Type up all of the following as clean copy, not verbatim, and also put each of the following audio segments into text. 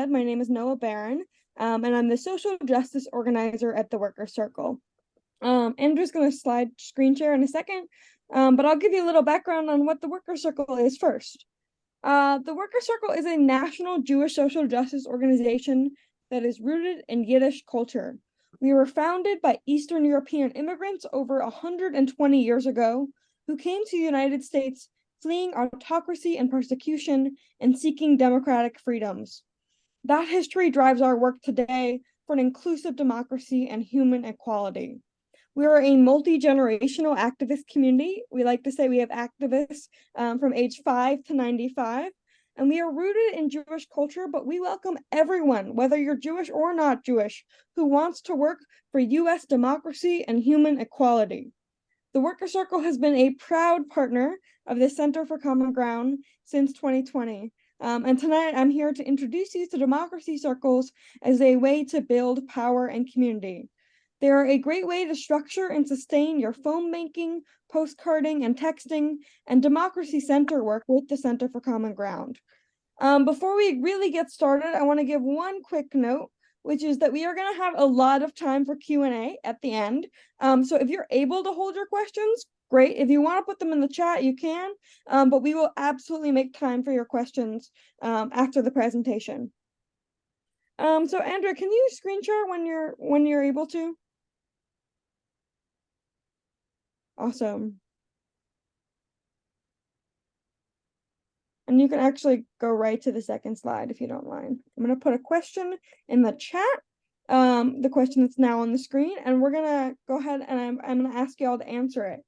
said, my name is Noah Barron, and I'm the social justice organizer at the Worker Circle. Andrew's going to slide screen share in a second, but I'll give you a little background on what the Worker Circle is first. The Worker Circle is a national Jewish social justice organization that is rooted in Yiddish culture. We were founded by Eastern European immigrants over 120 years ago who came to the United States fleeing autocracy and persecution and seeking democratic freedoms. That history drives our work today for an inclusive democracy and human equality. We are a multi-generational activist community. We like to say we have activists from age 5 to 95, and we are rooted in Jewish culture, but we welcome everyone, whether you're Jewish or not Jewish, who wants to work for U.S. democracy and human equality. The Worker Circle has been a proud partner of the Center for Common Ground since 2020. And tonight I'm here to introduce you to democracy circles as a way to build power and community. They are a great way to structure and sustain your phone banking, postcarding, and texting, and democracy center work with the Center for Common Ground. Before we really get started, I want to give one quick note, which is that we are going to have a lot of time for Q&A at the end. So if you're able to hold your questions, great. If you want to put them in the chat, you can, but we will absolutely make time for your questions after the presentation. So Andrea, can you screen share when you're able to? Awesome. And you can actually go right to the second slide if you don't mind. I'm going to put a question in the chat, the question that's now on the screen, and we're going to go ahead and I'm going to ask you all to answer it.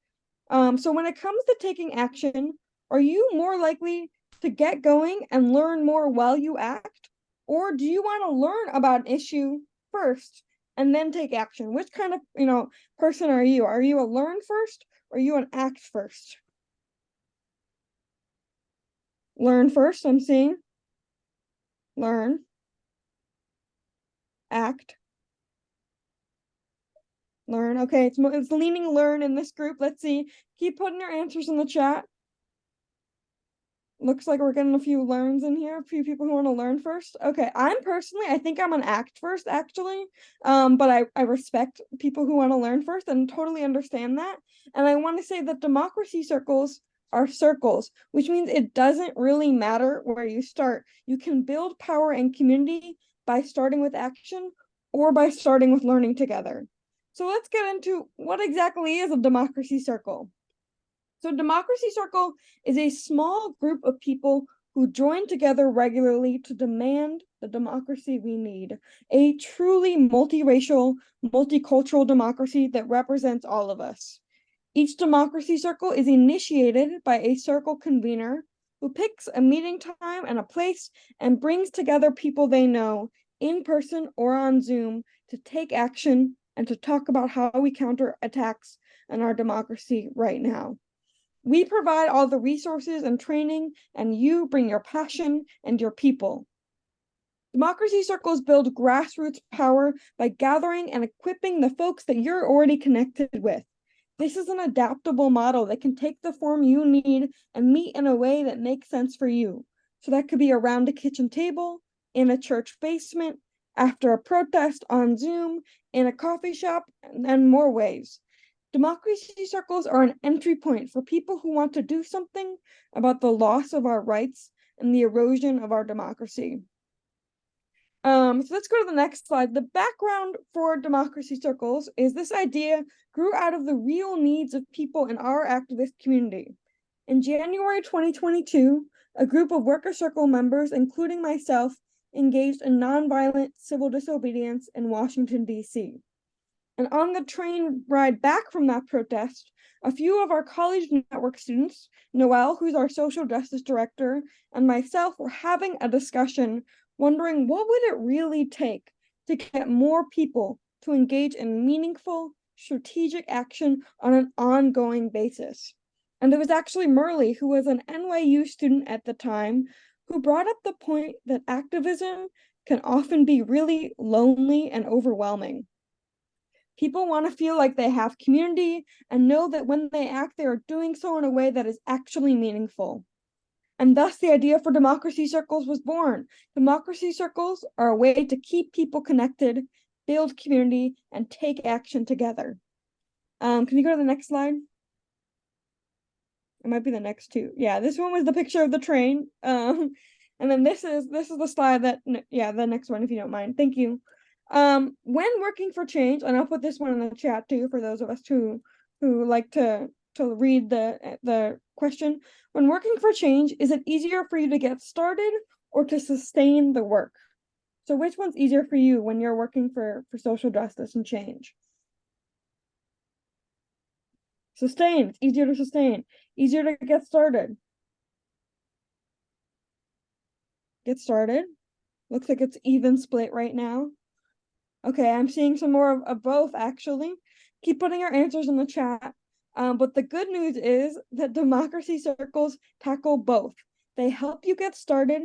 So when it comes to taking action, are you more likely to get going and learn more while you act? Or do you want to learn about an issue first and then take action? Which kind of, person are you? Are you a learn first or are you an act first? Learn first, I'm seeing. Learn. Act. Learn. Okay, it's leaning learn in this group. Let's see. Keep putting your answers in the chat. Looks like we're getting a few learns in here, a few people who want to learn first. Okay, I think I'm an act first, actually. But I respect people who want to learn first and totally understand that. And I want to say that democracy circles are circles, which means it doesn't really matter where you start. You can build power and community by starting with action or by starting with learning together. So let's get into what exactly is a democracy circle. So Democracy Circle is a small group of people who join together regularly to demand the democracy we need, a truly multiracial, multicultural democracy that represents all of us. Each Democracy Circle is initiated by a circle convener who picks a meeting time and a place and brings together people they know in person or on Zoom to take action and to talk about how we counter attacks on our democracy right now. We provide all the resources and training, and you bring your passion and your people. Democracy circles build grassroots power by gathering and equipping the folks that you're already connected with. This is an adaptable model that can take the form you need and meet in a way that makes sense for you. So that could be around a kitchen table, in a church basement, after a protest, on Zoom, in a coffee shop, and more ways. Democracy circles are an entry point for people who want to do something about the loss of our rights and the erosion of our democracy. So let's go to the next slide. The background for democracy circles is this idea grew out of the real needs of people in our activist community. In January 2022, a group of Worker Circle members, including myself, engaged in nonviolent civil disobedience in Washington, D.C. And on the train ride back from that protest, a few of our college network students, Noelle, who's our social justice director, and myself were having a discussion wondering what would it really take to get more people to engage in meaningful, strategic action on an ongoing basis. And it was actually Murley, who was an NYU student at the time, who brought up the point that activism can often be really lonely and overwhelming. People want to feel like they have community and know that when they act, they are doing so in a way that is actually meaningful. And thus the idea for democracy circles was born. Democracy circles are a way to keep people connected, build community, and take action together. Can you go to the next slide? It might be the next two. Yeah, this one was the picture of the train. And then this is the slide that, yeah, the next one, if you don't mind. Thank you. When working for change, and I'll put this one in the chat too for those of us who like to read the question. When working for change, is it easier for you to get started or to sustain the work? So which one's easier for you when you're working for social justice and change? Sustain. It's easier to sustain. Easier to get started. Get started. Looks like it's even split right now. Okay, I'm seeing some more of both, actually. Keep putting your answers in the chat. But the good news is that democracy circles tackle both. They help you get started,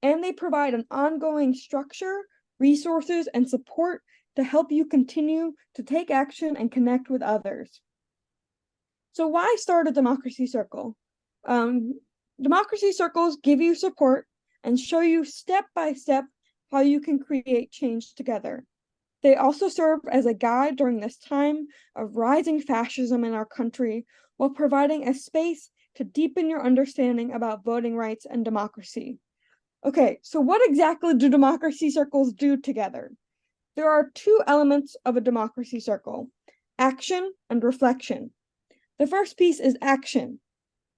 and they provide an ongoing structure, resources, and support to help you continue to take action and connect with others. So why start a democracy circle? Democracy circles give you support and show you step by step how you can create change together. They also serve as a guide during this time of rising fascism in our country, while providing a space to deepen your understanding about voting rights and democracy. Okay, so what exactly do democracy circles do together? There are two elements of a democracy circle: action and reflection. The first piece is action.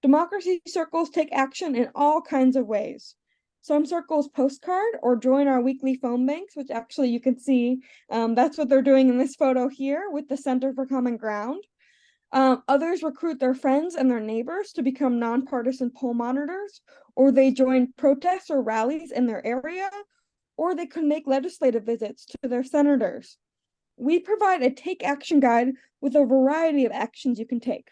Democracy circles take action in all kinds of ways. Some circles postcard or join our weekly phone banks, which actually you can see that's what they're doing in this photo here with the Center for Common Ground. Others recruit their friends and their neighbors to become nonpartisan poll monitors, or they join protests or rallies in their area, or they could make legislative visits to their senators. We provide a take action guide with a variety of actions you can take.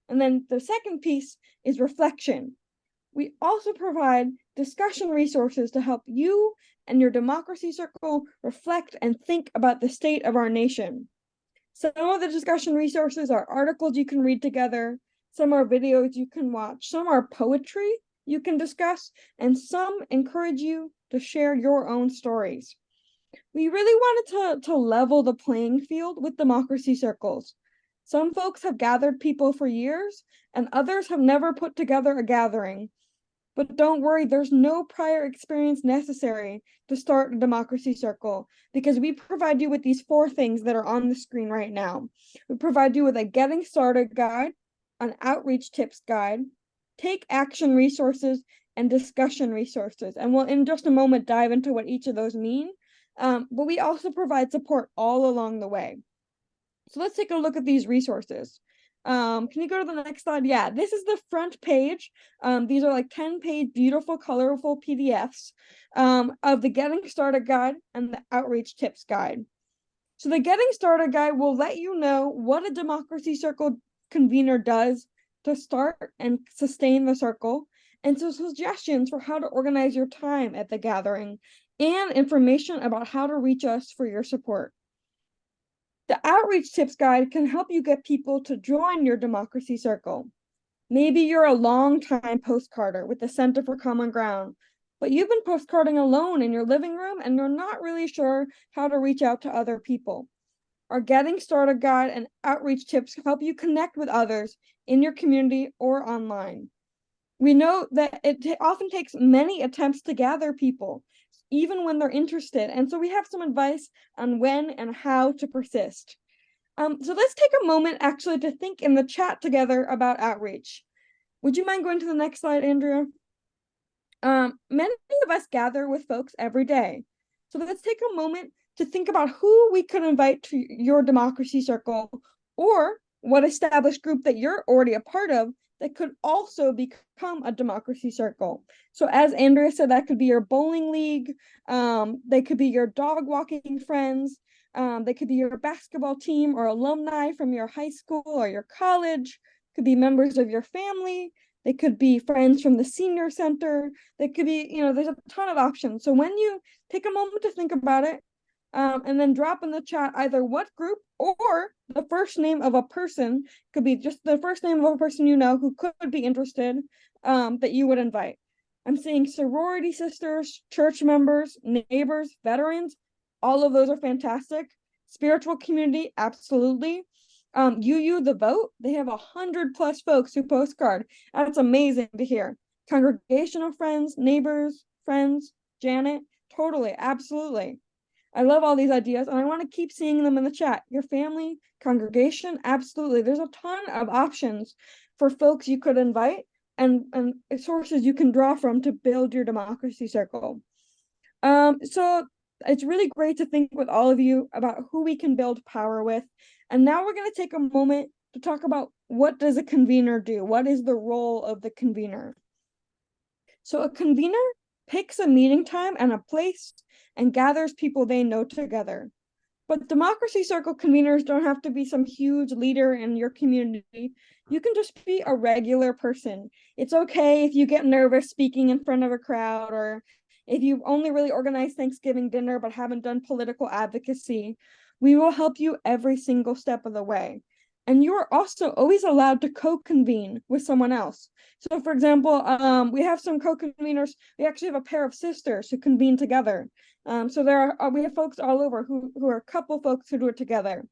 And then the second piece is reflection. We also provide discussion resources to help you and your democracy circle reflect and think about the state of our nation. Some of the discussion resources are articles you can read together, some are videos you can watch, some are poetry you can discuss, and some encourage you to share your own stories. We really wanted to level the playing field with democracy circles. Some folks have gathered people for years, and others have never put together a gathering. But don't worry, there's no prior experience necessary to start a democracy circle, because we provide you with these 4 things that are on the screen right now. We provide you with a getting started guide, an outreach tips guide, take action resources, and discussion resources. And we'll in just a moment dive into what each of those mean. But we also provide support all along the way. So let's take a look at these resources. Can you go to the next slide? Yeah, this is the front page. These are like 10-page, beautiful, colorful PDFs of the Getting Started Guide and the Outreach Tips Guide. So the Getting Started Guide will let you know what a democracy circle convener does to start and sustain the circle, and so suggestions for how to organize your time at the gathering, and information about how to reach us for your support. The Outreach Tips Guide can help you get people to join your democracy circle. Maybe you're a long-time postcarder with the Center for Common Ground, but you've been postcarding alone in your living room and you're not really sure how to reach out to other people. Our Getting Started Guide and Outreach Tips help you connect with others in your community or online. We know that it often takes many attempts to gather people, even when they're interested. And so we have some advice on when and how to persist. So let's take a moment actually to think in the chat together about outreach. Would you mind going to the next slide, Andrea? Many of us gather with folks every day. So let's take a moment to think about who we could invite to your democracy circle, or what established group that you're already a part of that could also become a democracy circle. So as Andrea said, that could be your bowling league, they could be your dog walking friends, they could be your basketball team or alumni from your high school or your college, could be members of your family, they could be friends from the senior center, they could be, there's a ton of options. So when you take a moment to think about it, And then drop in the chat either what group or the first name of a person, could be just the first name of a person you know who could be interested, that you would invite. I'm seeing sorority sisters, church members, neighbors, veterans. All of those are fantastic. Spiritual community, absolutely. UU the vote, they have 100+ folks who postcard. That's amazing to hear. Congregational friends, neighbors, friends, Janet, totally, absolutely. I love all these ideas and I want to keep seeing them in the chat. Your family, congregation, absolutely. There's a ton of options for folks you could invite and sources you can draw from to build your democracy circle. So it's really great to think with all of you about who we can build power with. And now we're going to take a moment to talk about what does a convener do? What is the role of the convener? So a convener picks a meeting time and a place and gathers people they know together. But Democracy Circle conveners don't have to be some huge leader in your community. You can just be a regular person. It's okay if you get nervous speaking in front of a crowd, or if you've only really organized Thanksgiving dinner but haven't done political advocacy. We will help you every single step of the way. And you are also always allowed to co-convene with someone else. So for example, we have some co-conveners. We actually have a pair of sisters who convene together. So we have folks all over who are a couple folks who do it together.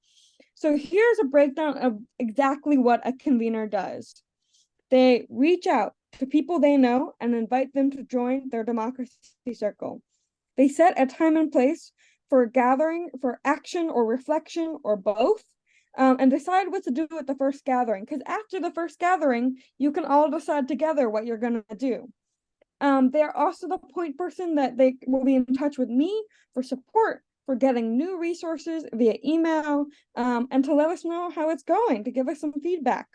So here's a breakdown of exactly what a convener does. They reach out to people they know and invite them to join their democracy circle. They set a time and place for gathering, for action or reflection or both, and decide what to do at the first gathering. Because after the first gathering, you can all decide together what you're going to do. They're also the point person that they will be in touch with me for support, for getting new resources via email, and to let us know how it's going, to give us some feedback.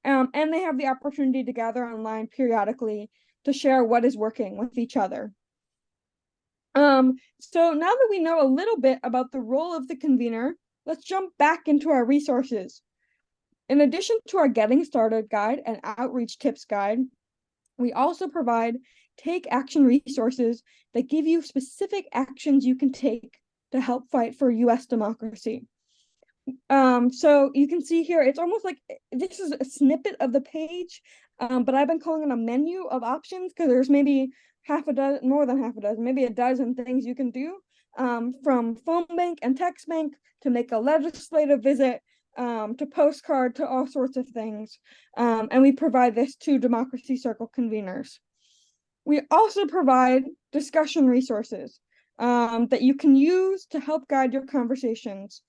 And they have the opportunity to gather online periodically to share what is working with each other. So now that we know a little bit about the role of the convener, let's jump back into our resources. In addition to our Getting Started guide and Outreach Tips guide, we also provide take action resources that give you specific actions you can take to help fight for US democracy. So you can see here, it's almost like this is a snippet of the page, but I've been calling it a menu of options because there's maybe half a dozen, more than half a dozen, maybe a dozen things you can do, from phone bank and text bank to make a legislative visit, to postcard, to all sorts of things. And we provide this to Democracy Circle conveners. We also provide discussion resources that you can use to help guide your conversations.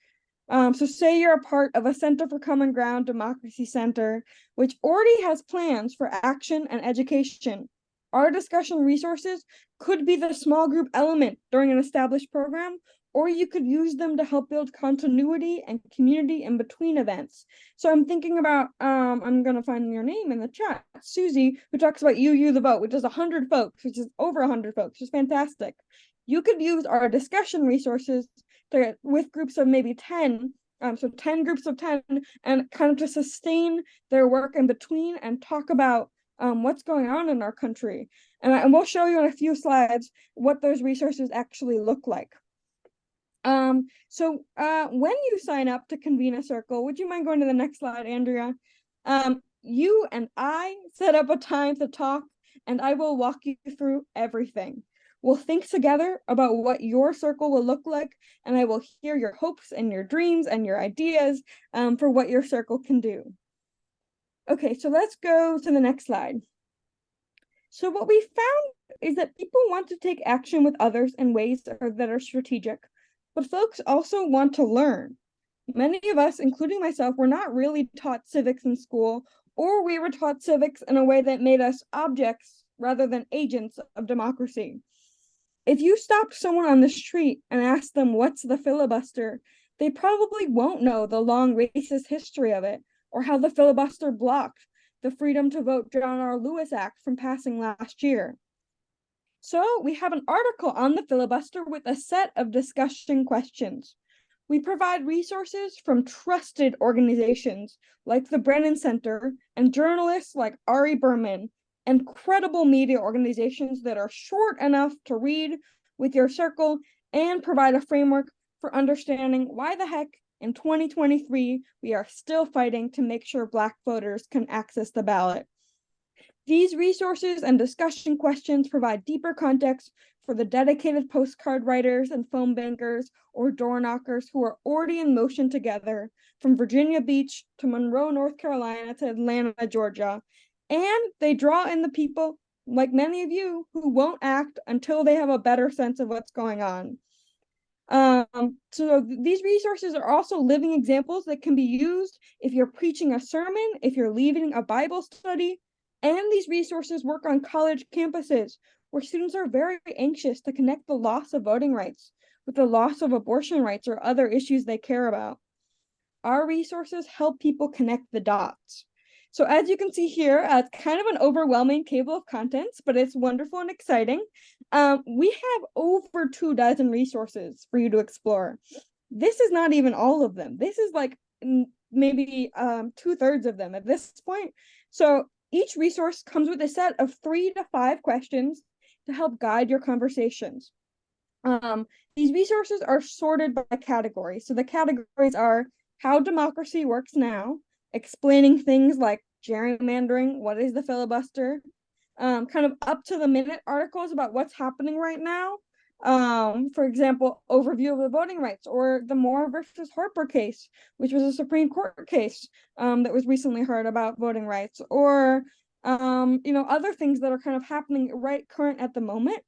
So say you're a part of a Center for Common Ground Democracy Center, which already has plans for action and education. Our discussion resources could be the small group element during an established program, or you could use them to help build continuity and community in between events. So I'm thinking about, I'm going to find your name in the chat, Susie, who talks about UU the Vote, which is 100 folks, which is over 100 folks, which is fantastic. You could use our discussion resources with groups of maybe 10, so 10 groups of 10, and kind of to sustain their work in between and talk about what's going on in our country. And we'll show you in a few slides what those resources actually look like. So when you sign up to convene a circle, would you mind going to the next slide, Andrea? You and I set up a time to talk, and I will walk you through everything. We'll think together about what your circle will look like, and I will hear your hopes and your dreams and your ideas for what your circle can do. Okay, so let's go to the next slide. So what we found is that people want to take action with others in ways that are strategic, but folks also want to learn. Many of us, including myself, were not really taught civics in school, or we were taught civics in a way that made us objects rather than agents of democracy. If you stopped someone on the street and asked them what's the filibuster, they probably won't know the long racist history of it, or how the filibuster blocked the Freedom to Vote John R. Lewis Act from passing last year. So we have an article on the filibuster with a set of discussion questions. We provide resources from trusted organizations like the Brennan Center and journalists like Ari Berman, and credible media organizations that are short enough to read with your circle and provide a framework for understanding why the heck in 2023 we are still fighting to make sure Black voters can access the ballot. These resources and discussion questions provide deeper context for the dedicated postcard writers and phone bankers or door knockers who are already in motion together from Virginia Beach to Monroe, North Carolina to Atlanta, Georgia. And they draw in the people, like many of you, who won't act until they have a better sense of what's going on. So these resources are also living examples that can be used if you're preaching a sermon, if you're leading a Bible study, and these resources work on college campuses where students are very anxious to connect the loss of voting rights with the loss of abortion rights or other issues they care about. Our resources help people connect the dots. So as you can see here, it's kind of an overwhelming table of contents, but it's wonderful and exciting. We have over 24 resources for you to explore. This is not even all of them. This is like maybe 2/3 of them at this point. So each resource comes with a set of 3 to 5 questions to help guide your conversations. These resources are sorted by category. So the categories are how democracy works now, explaining things like gerrymandering, what is the filibuster, kind of up to the minute articles about what's happening right now. For example, overview of the voting rights, or the Moore versus Harper case, which was a Supreme Court case that was recently heard about voting rights, or other things that are kind of happening right current at the moment.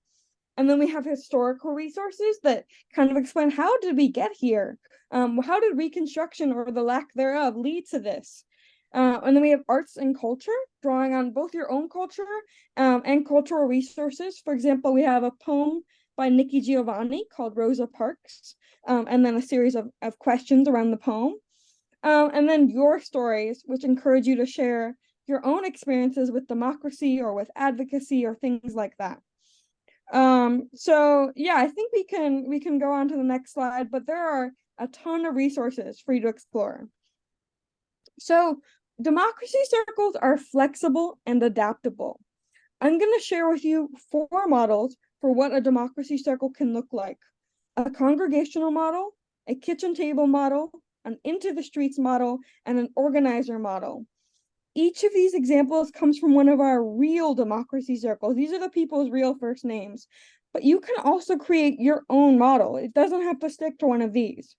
And then we have historical resources that kind of explain how did we get here? How did Reconstruction or the lack thereof lead to this? And then we have arts and culture, drawing on both your own culture and cultural resources. For example, we have a poem by Nikki Giovanni called Rosa Parks, and then a series of questions around the poem. And then your stories, which encourage you to share your own experiences with democracy or with advocacy or things like that. So yeah, I think we can go on to the next slide, but there are a ton of resources for you to explore. So democracy circles are flexible and adaptable. I'm going to share with you 4 models for what a democracy circle can look like: a congregational model, a kitchen table model, an into the streets model, and an organizer model. Each of these examples comes from one of our real democracy circles. These are the people's real first names. But you can also create your own model. It doesn't have to stick to one of these.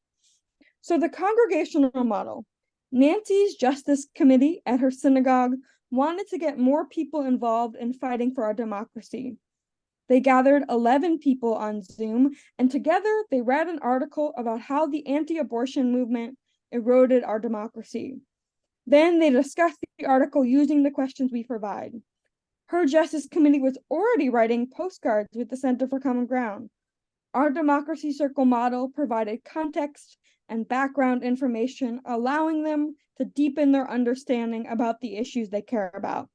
So the congregational model. Nancy's Justice Committee at her synagogue wanted to get more people involved in fighting for our democracy. They gathered 11 people on Zoom, and together they read an article about how the anti-abortion movement eroded our democracy. Then they discussed the article using the questions we provide. Her Justice Committee was already writing postcards with the Center for Common Ground. Our Democracy Circle model provided context and background information, allowing them to deepen their understanding about the issues they care about.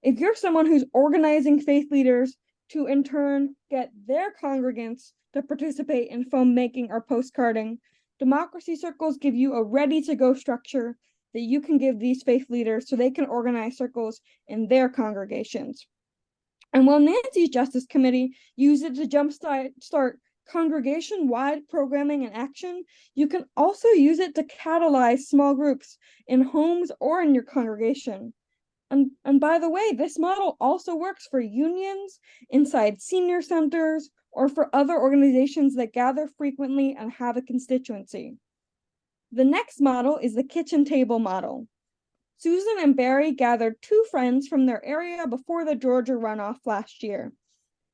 If you're someone who's organizing faith leaders to in turn get their congregants to participate in phone making or postcarding, Democracy Circles give you a ready-to-go structure that you can give these faith leaders so they can organize circles in their congregations. And while Nancy's Justice Committee used it to jumpstart congregation-wide programming and action, you can also use it to catalyze small groups in homes or in your congregation. And by the way, this model also works for unions, inside senior centers, or for other organizations that gather frequently and have a constituency. The next model is the kitchen table model. Susan and Barry gathered 2 friends from their area before the Georgia runoff last year.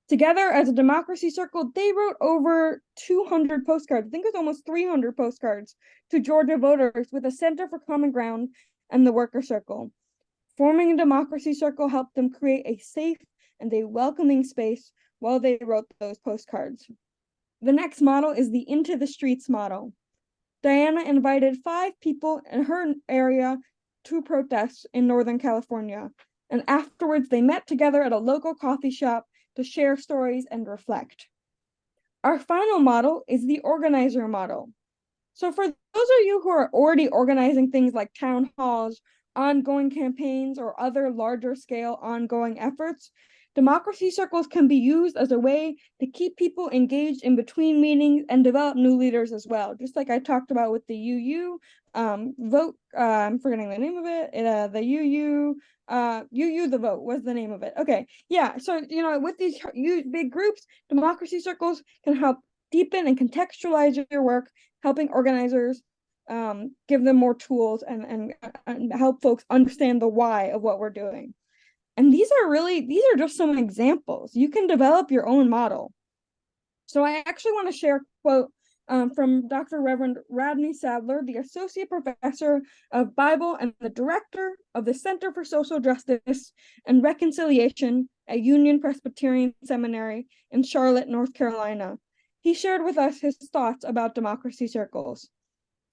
Together as a democracy circle, they wrote over 200 postcards, I think it was almost 300 postcards, to Georgia voters with the Center for Common Ground and the Worker Circle. Forming a democracy circle helped them create a safe and a welcoming space while they wrote those postcards. The next model is the Into the Streets model. Diana invited 5 people in her area to protest in Northern California, and afterwards they met together at a local coffee shop to share stories and reflect. Our final model is the organizer model. So for those of you who are already organizing things like town halls, ongoing campaigns, or other larger scale ongoing efforts, Democracy circles can be used as a way to keep people engaged in between meetings and develop new leaders as well. Just like I talked about with the UU vote, I'm forgetting the name of it. The UU the vote was the name of it. Okay, yeah. So with these big groups, democracy circles can help deepen and contextualize your work, helping organizers give them more tools and help folks understand the why of what we're doing. And these are just some examples. You can develop your own model. So I actually want to share a quote from Dr. Reverend Rodney Sadler, the Associate Professor of Bible and the Director of the Center for Social Justice and Reconciliation at Union Presbyterian Seminary in Charlotte, North Carolina. He shared with us his thoughts about democracy circles.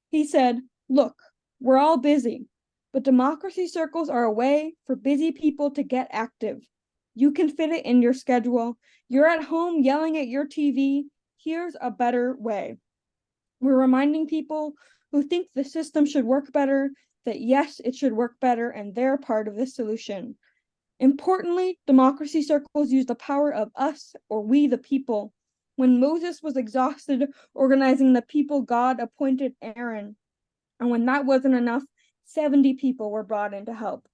He said, "Look, we're all busy, but democracy circles are a way for busy people to get active. You can fit it in your schedule. You're at home yelling at your TV. Here's a better way." We're reminding people who think the system should work better that yes, it should work better, and they're part of the solution. Importantly, democracy circles use the power of us, or we the people. When Moses was exhausted organizing the people, God appointed Aaron. And when that wasn't enough, 70 people were brought in to help.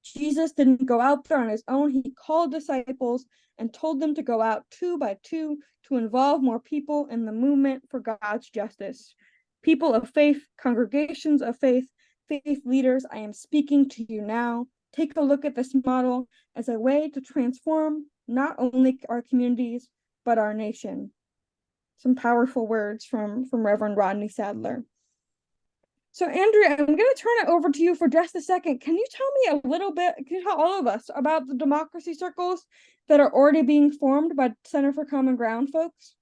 Jesus didn't go out there on his own. He called disciples and told them to go out 2 by 2 to involve more people in the movement for God's justice. People of faith, congregations of faith, faith leaders, I am speaking to you now. Take a look at this model as a way to transform not only our communities, but our nation. Some powerful words from Reverend Rodney Sadler. So Andrea, I'm going to turn it over to you for just a second. Can you tell me a little bit, can you tell all of us about the democracy circles that are already being formed by Center for Common Ground folks?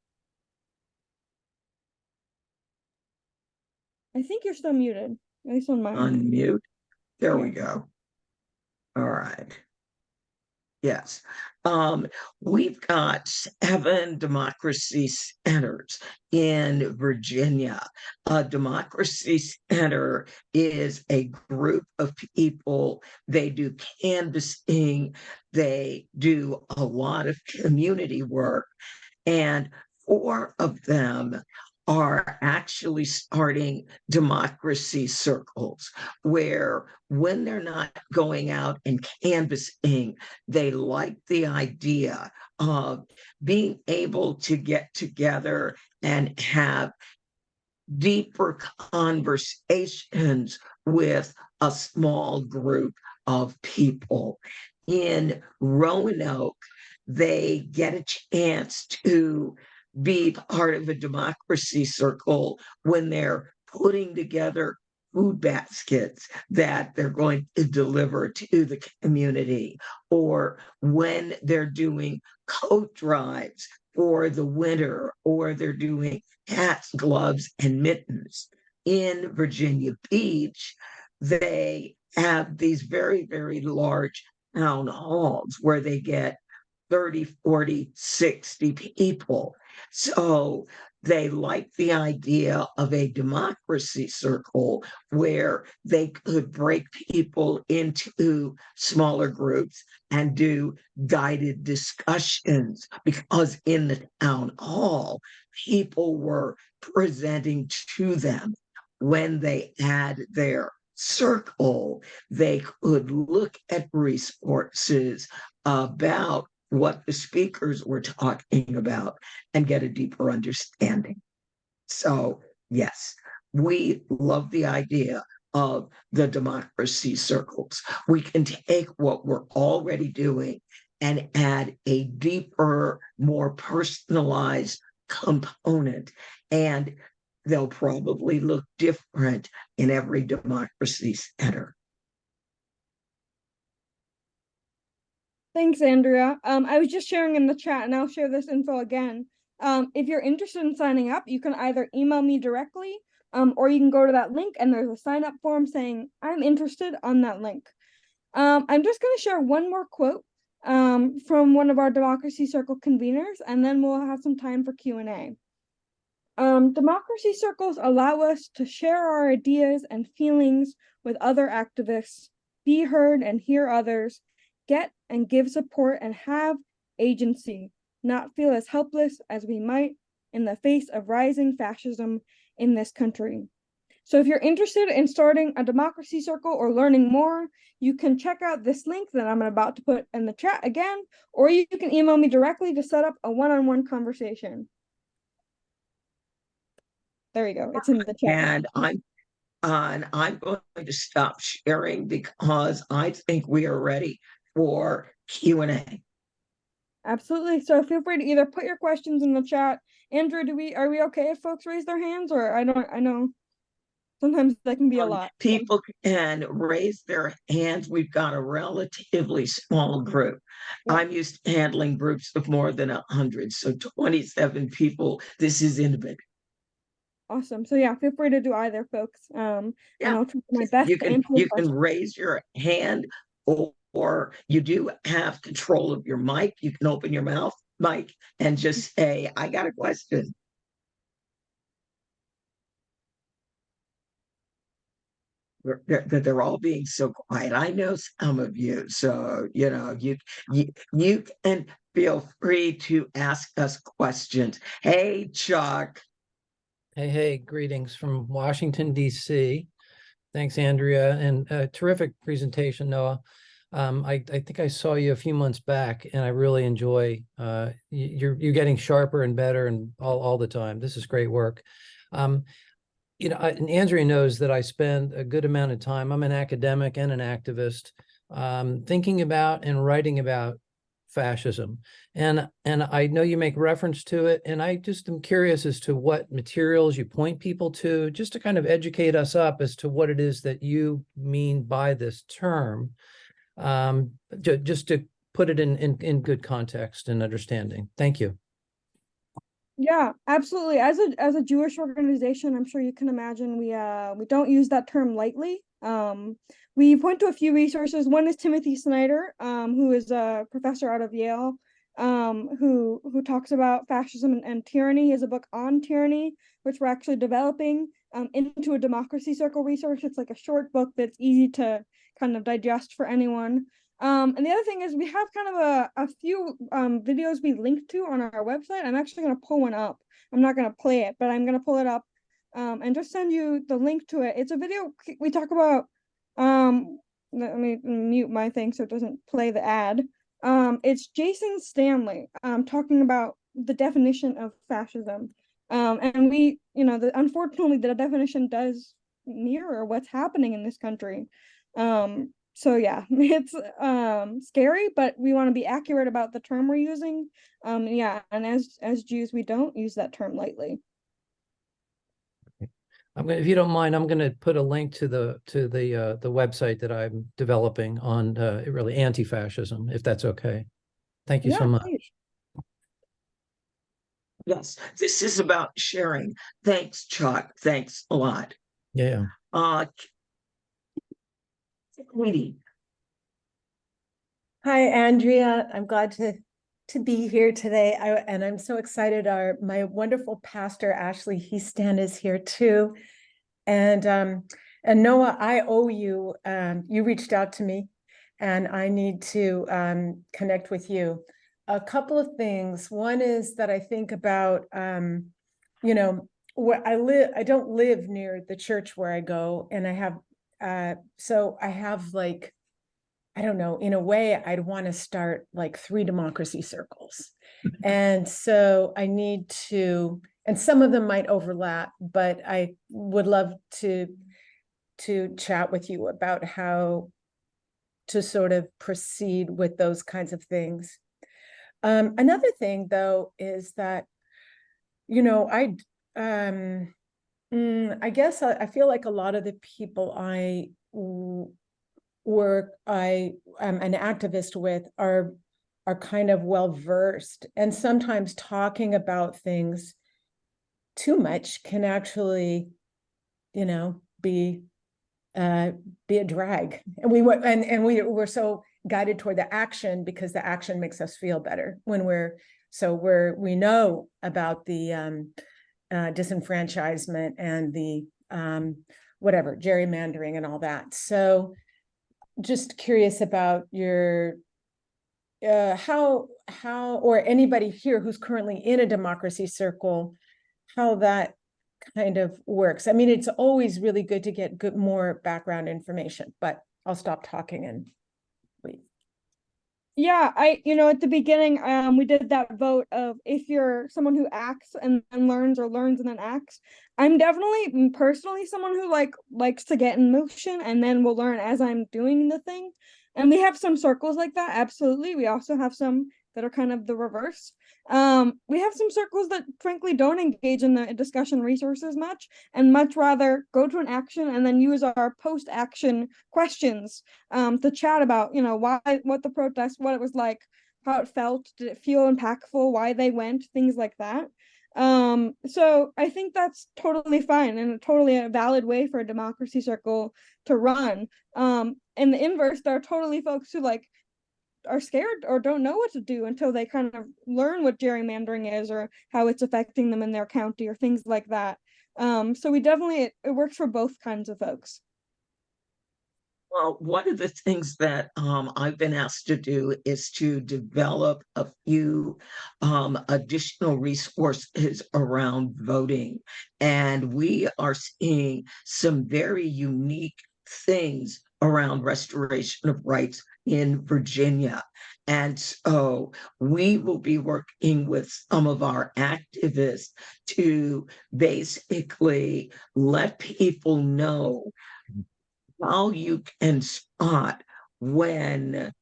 I think you're still muted, at least on mine. Unmute. There we go. All right. Yes. We've got 7 democracy centers in Virginia. A democracy center is a group of people. They do canvassing, they do a lot of community work, and 4 of them are actually starting democracy circles where when they're not going out and canvassing, they like the idea of being able to get together and have deeper conversations with a small group of people. In Roanoke, they get a chance to be part of a democracy circle when they're putting together food baskets that they're going to deliver to the community, or when they're doing coat drives for the winter, or they're doing hats, gloves, and mittens. In Virginia Beach, they have these very, very large town halls where they get 30, 40, 60 people. So they like the idea of a democracy circle where they could break people into smaller groups and do guided discussions, because in the town hall, people were presenting to them. When they had their circle, they could look at resources about what the speakers were talking about and get a deeper understanding. So, yes, we love the idea of the democracy circles. We can take what we're already doing and add a deeper, more personalized component, and they'll probably look different in every democracy center. Thanks, Andrea. I was just sharing in the chat, and I'll share this info again. If you're interested in signing up, you can either email me directly, or you can go to that link and there's a sign up form saying I'm interested on that link. I'm just going to share one more quote from one of our Democracy Circle conveners, and then we'll have some time for Q&A. Democracy circles allow us to share our ideas and feelings with other activists, be heard and hear others, get and give support and have agency, not feel as helpless as we might in the face of rising fascism in this country. So if you're interested in starting a democracy circle or learning more, you can check out this link that I'm about to put in the chat again, or you can email me directly to set up a one-on-one conversation. There you go. It's in the chat. And I'm going to stop sharing because I think we are ready for Q&A. Absolutely. So feel free to either put your questions in the chat. Andrew, are we okay if folks raise their hands, or I know sometimes that can be a lot. People can raise their hands. We've got a relatively small group. Yeah. I'm used to handling groups of more than 100, so 27 people. This is intimate. Awesome. So yeah, feel free to do either, folks. And I'll try my best You to answer your can questions. raise your hand, or you do have control of your mic. You can open your mouth, Mike, and just say, I got a question. They're all being so quiet. I know some of you, so you can feel free to ask us questions. Hey, Chuck. Hey, greetings from Washington, D.C. Thanks, Andrea, and a terrific presentation, Noah. I think I saw you a few months back, and I really enjoy you're getting sharper and better and all the time. This is great work. And Andrea knows that I spend a good amount of time. I'm an academic and an activist, thinking about and writing about fascism. And I know you make reference to it, and I just am curious as to what materials you point people to, just to kind of educate us up as to what it is that you mean by this term, just to put it in good context and understanding. Thank you. Yeah, absolutely. As a Jewish organization, I'm sure you can imagine we don't use that term lightly. We point to a few resources. One is Timothy Snyder, who is a professor out of Yale, who talks about fascism and tyranny. He has a book on tyranny, which we're actually developing into a democracy circle resource. It's like a short book that's easy to kind of digest for anyone. And the other thing is we have kind of a few videos we linked to on our website. I'm actually going to pull one up. I'm not going to play it, but I'm going to pull it up and just send you the link to it. It's a video we talk about. Let me mute my thing so it doesn't play the ad. It's Jason Stanley talking about the definition of fascism. And we, unfortunately, the definition does mirror what's happening in this country. So yeah, it's scary, but we want to be accurate about the term we're using. Yeah, and as Jews, we don't use that term lightly. If you don't mind, I'm going to put a link to the website that I'm developing on really anti-fascism, if that's okay. Thank you so much. Please. Yes, this is about sharing. Thanks, Chuck. Thanks a lot. Yeah. Katie. Hi, Andrea. I'm glad to be here today. And I'm so excited. My wonderful pastor, Ashley Heastan, is here too. And Noah, I owe you. You reached out to me, and I need to connect with you. A couple of things. One is that I think about, where I live. I don't live near the church where I go, and I have. So I have like, I don't know, in a way, I'd want to start like 3 democracy circles. And so I need to, and some of them might overlap, but I would love to chat with you about how to sort of proceed with those kinds of things. Another thing, though, is that, I guess I feel like a lot of the people I am an activist with are kind of well versed, and sometimes talking about things too much can actually, be a drag. And we're so guided toward the action because the action makes us feel better when we know about the disenfranchisement and the gerrymandering and all that. So just curious about your how, or anybody here who's currently in a democracy circle, how that kind of works. I mean, it's always really good to get more background information, but I'll stop talking and wait. Yeah, at the beginning, we did that vote of if you're someone who acts and then learns, or learns and then acts. I'm definitely personally someone who likes to get in motion and then will learn as I'm doing the thing. And we have some circles like that, absolutely. We also have some that are kind of the reverse. We have some circles that frankly don't engage in the discussion resources much, and much rather go to an action and then use our post-action questions to chat about, what the protest, what it was like, how it felt, did it feel impactful, why they went, things like that. So I think that's totally fine and totally a valid way for a democracy circle to run. In the inverse, there are totally folks who are scared or don't know what to do until they kind of learn what gerrymandering is or how it's affecting them in their county or things like that. So it works for both kinds of folks. Well, one of the things that I've been asked to do is to develop a few additional resources around voting. And we are seeing some very unique things around restoration of rights in Virginia. And so we will be working with some of our activists to basically let people know how you can spot when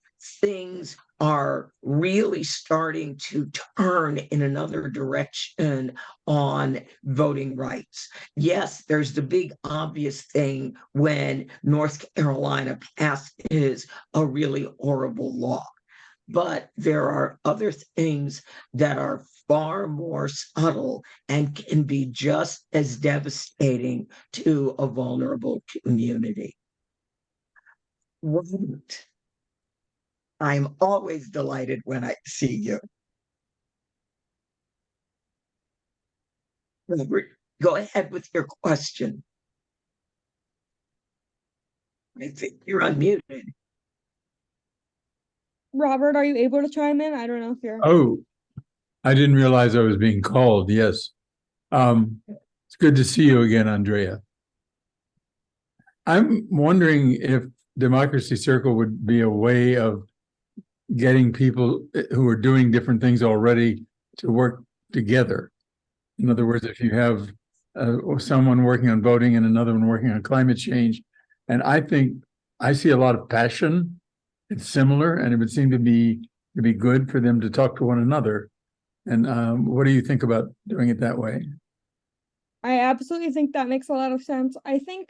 things are really starting to turn in another direction on voting rights. Yes, there's the big obvious thing when North Carolina passes a really horrible law. But there are other things that are far more subtle and can be just as devastating to a vulnerable community. Right. I'm always delighted when I see you. Robert, go ahead with your question. I think you're unmuted. Robert, are you able to chime in? I don't know if you're. Oh, I didn't realize I was being called. Yes. It's good to see you again, Andrea. I'm wondering if Democracy Circle would be a way of getting people who are doing different things already to work together. In other words, if you have someone working on voting and another one working on climate change, and I think I see a lot of passion. It's similar, and it would seem to be good for them to talk to one another. And what do you think about doing it that way? I absolutely think that makes a lot of sense. I think,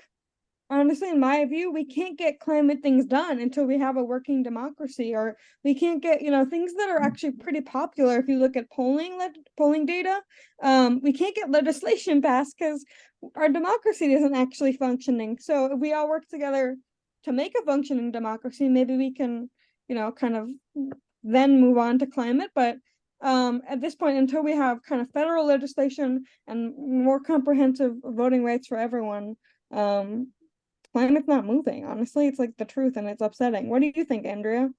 honestly, in my view, we can't get climate things done until we have a working democracy, or we can't get, things that are actually pretty popular. If you look at polling data, we can't get legislation passed because our democracy isn't actually functioning. So if we all work together to make a functioning democracy, maybe we can, kind of then move on to climate. But at this point, until we have kind of federal legislation and more comprehensive voting rights for everyone, climate's not moving. Honestly, it's like the truth, and it's upsetting. What do you think, Andrea?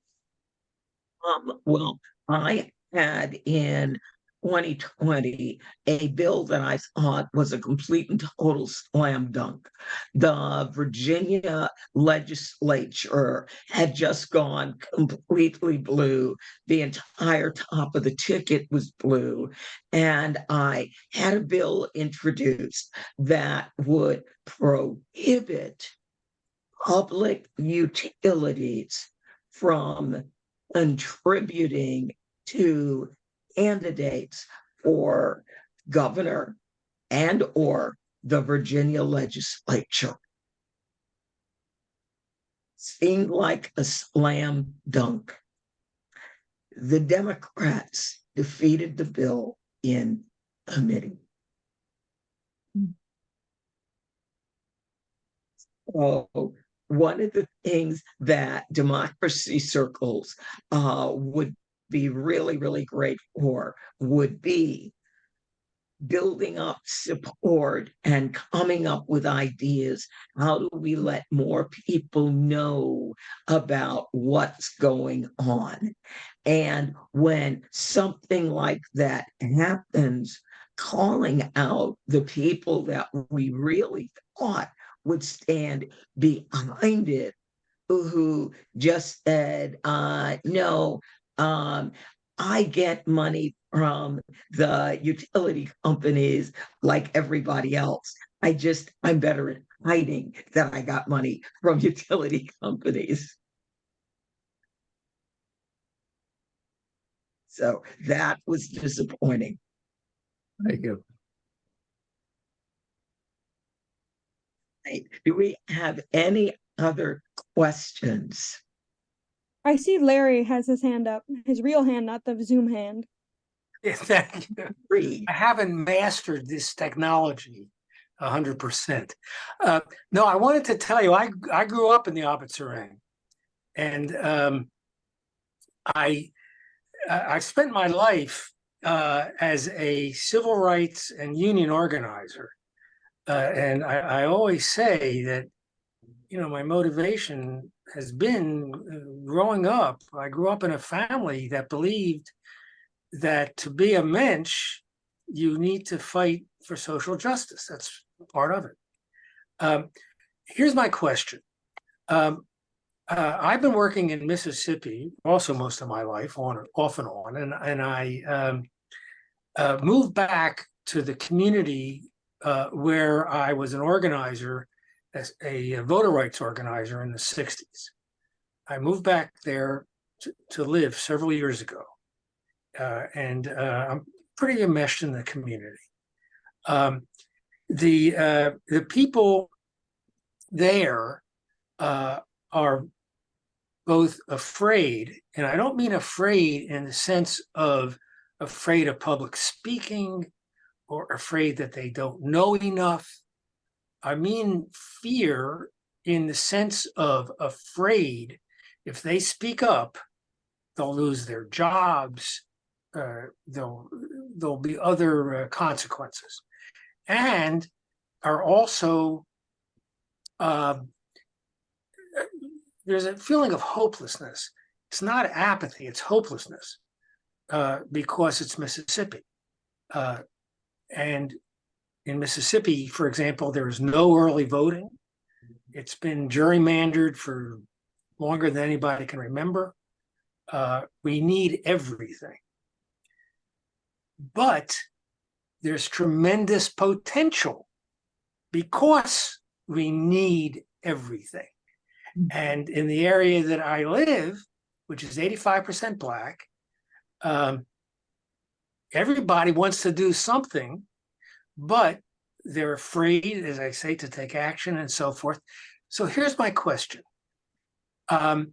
Well, I had in 2020 a bill that I thought was a complete and total slam dunk. The Virginia legislature had just gone completely blue. The entire top of the ticket was blue. And I had a bill introduced that would prohibit public utilities from contributing to candidates for governor and or the Virginia legislature. Seemed like a slam dunk. The Democrats defeated the bill in committee. So one of the things that democracy circles would be really, really great for would be building up support and coming up with ideas. How do we let more people know about what's going on? And when something like that happens, calling out the people that we really thought would stand behind it, who just said, no, I get money from the utility companies like everybody else. I'm better at hiding that I got money from utility companies. So that was disappointing. Thank you. Right. Do we have any other questions? I see Larry has his hand up, his real hand, not the Zoom hand. Yeah, thank you. Three. I haven't mastered this technology 100%. No, I wanted to tell you, I grew up in the Abbotsford, and I spent my life as a civil rights and union organizer, and I always say that, you know, my motivation has been growing up. I grew up in a family that believed that to be a mensch, you need to fight for social justice. That's part of it. Here's my question. I've been working in Mississippi also most of my life, off and on, and I moved back to the community where I was an organizer, as a voter rights organizer in the 60s. I moved back there to live several years ago. And I'm pretty enmeshed in the community. The people there are both afraid, and I don't mean afraid in the sense of afraid of public speaking or afraid that they don't know enough. I mean fear in the sense of afraid if they speak up, they'll lose their jobs. There'll be other consequences, and are also there's a feeling of hopelessness. It's not apathy; it's hopelessness because it's Mississippi, and in Mississippi, for example, there is no early voting. It's been gerrymandered for longer than anybody can remember. We need everything. But there's tremendous potential because we need everything. And in the area that I live, which is 85% Black, everybody wants to do something, but they're afraid, as I say, to take action and so forth. So here's my question. Can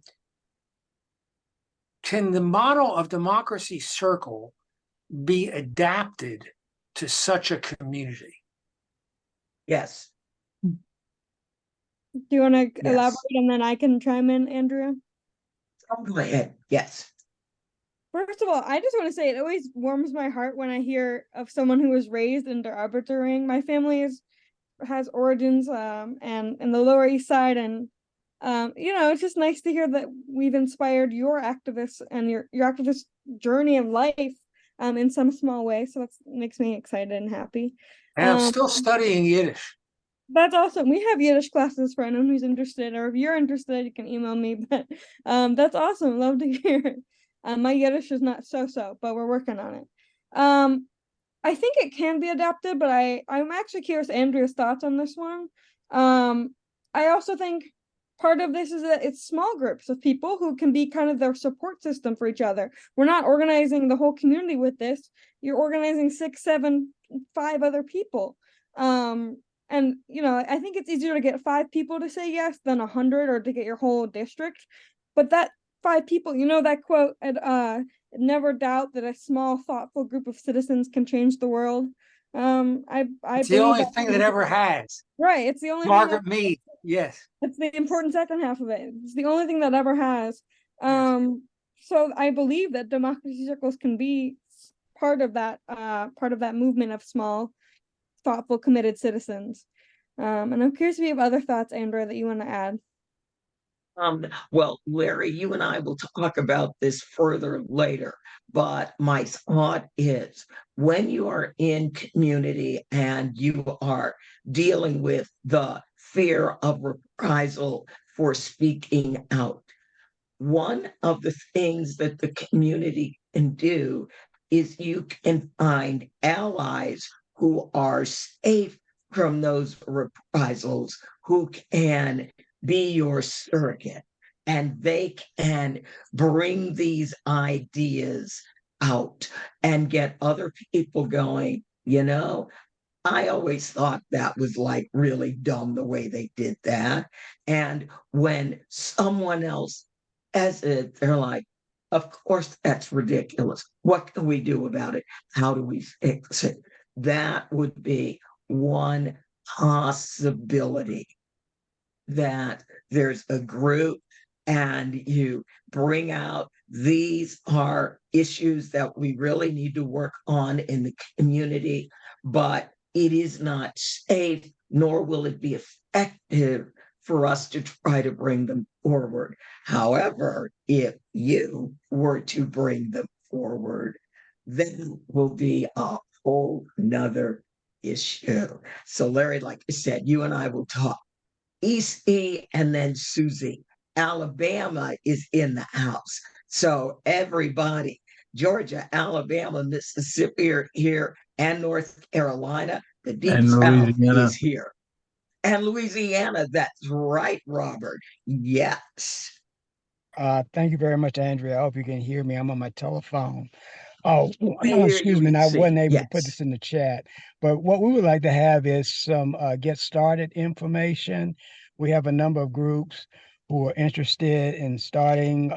the model of Democracy Circle be adapted to such a community? Yes. Do you want to Yes. elaborate and then I can chime in, Andrea? Go ahead. Yes. First of all, I just want to say it always warms my heart when I hear of someone who was raised in Der Arbeiterring. My family has origins and in the Lower East Side, and you know, it's just nice to hear that we've inspired your activists and your activist journey of life in some small way. So that makes me excited and happy. And I'm still studying Yiddish. That's awesome. We have Yiddish classes for anyone who's interested, or if you're interested, you can email me. But that's awesome. Love to hear it. My Yiddish is not so, but we're working on it. I think it can be adapted, but I'm actually curious Andrea's thoughts on this one. I also think part of this is that it's small groups of people who can be kind of their support system for each other. We're not organizing the whole community with this. You're organizing 6, 7, 5 other people. And you know, I think it's easier to get 5 people to say yes than 100, or to get your whole district. But that 5 people, you know, that quote, never doubt that a small, thoughtful group of citizens can change the world. It's the only thing that ever has. Right. It's the only Margaret Mead. Yes. That's the important second half of it. It's the only thing that ever has. Yes. So I believe that democracy circles can be part of that movement of small, thoughtful, committed citizens. And I'm curious if you have other thoughts, Andrea, that you want to add. Well, Larry, you and I will talk about this further later, but my thought is when you are in community and you are dealing with the fear of reprisal for speaking out, one of the things that the community can do is you can find allies who are safe from those reprisals, who can be your surrogate, and they can bring these ideas out and get other people going. I always thought that was like really dumb the way they did that. And when someone else says it, they're like, of course, that's ridiculous. What can we do about it? How do we fix it? That would be one possibility, that there's a group and you bring out, these are issues that we really need to work on in the community, but it is not safe, nor will it be effective for us to try to bring them forward. However, if you were to bring them forward, then will be a whole nother issue. So Larry, like I said, you and I will talk. EC and then Susie. Alabama is in the house. So everybody, Georgia, Alabama, Mississippi are here, and North Carolina. The Deep And South Louisiana. is here. And Louisiana, that's right, Robert. Yes. Thank you very much, Andrea. I hope you can hear me. I'm on my telephone. Oh, I hear excuse you, me, and I EC. wasn't able to put Yes. this in the chat. But what we would like to have is some get started information. We have a number of groups who are interested in starting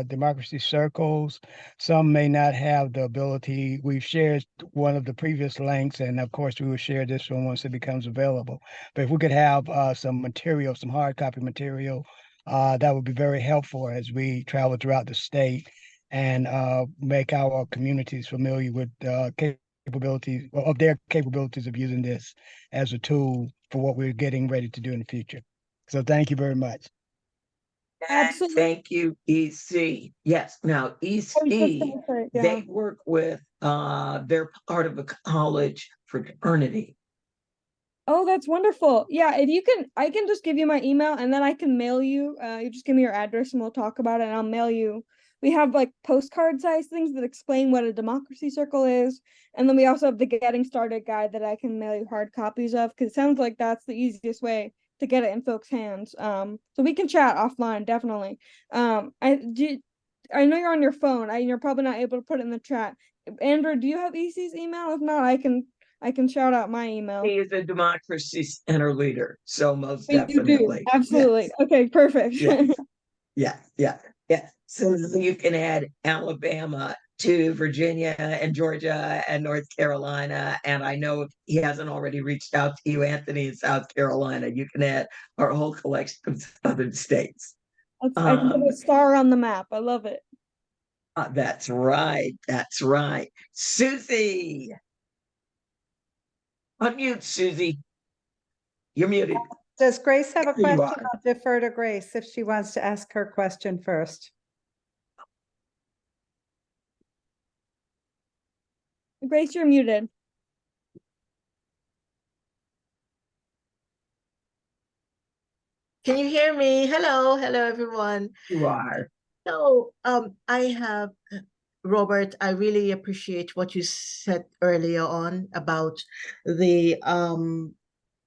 democracy circles. Some may not have the ability. We've shared one of the previous links, and of course, we will share this one once it becomes available. But if we could have some material, some hard copy material, that would be very helpful as we travel throughout the state and make our communities familiar with capabilities of their capabilities of using this as a tool for what we're getting ready to do in the future. So thank you very much. Absolutely. Thank you, EC. Yes. Now, I was just gonna EC, say, yeah. they work with, they're part of a college fraternity. Oh, that's wonderful. Yeah, if you can, I can just give you my email and then I can mail you. You just give me your address and we'll talk about it and I'll mail you. We have like postcard size things that explain what a democracy circle is. And then we also have the getting started guide that I can mail you hard copies of, because it sounds like that's the easiest way to get it in folks' hands. So we can chat offline, definitely. I know you're on your phone. You're probably not able to put it in the chat. Andrew, do you have EC's email? If not, I can shout out my email. He is a democracy center leader, so most You do, definitely. absolutely. Yes. Okay, perfect. Yeah. So you can add Alabama to Virginia and Georgia and North Carolina. And I know if he hasn't already reached out to you, Anthony, in South Carolina, you can add our whole collection of southern states. I can put a star on the map. I love it. That's right. That's right. Susie. Unmute, Susie. You're muted. Does Grace have a There you question? are. I'll defer to Grace if she wants to ask her question first. Grace, you're muted. Can you hear me? Hello, everyone. You are. So, I have Robert. I really appreciate what you said earlier on about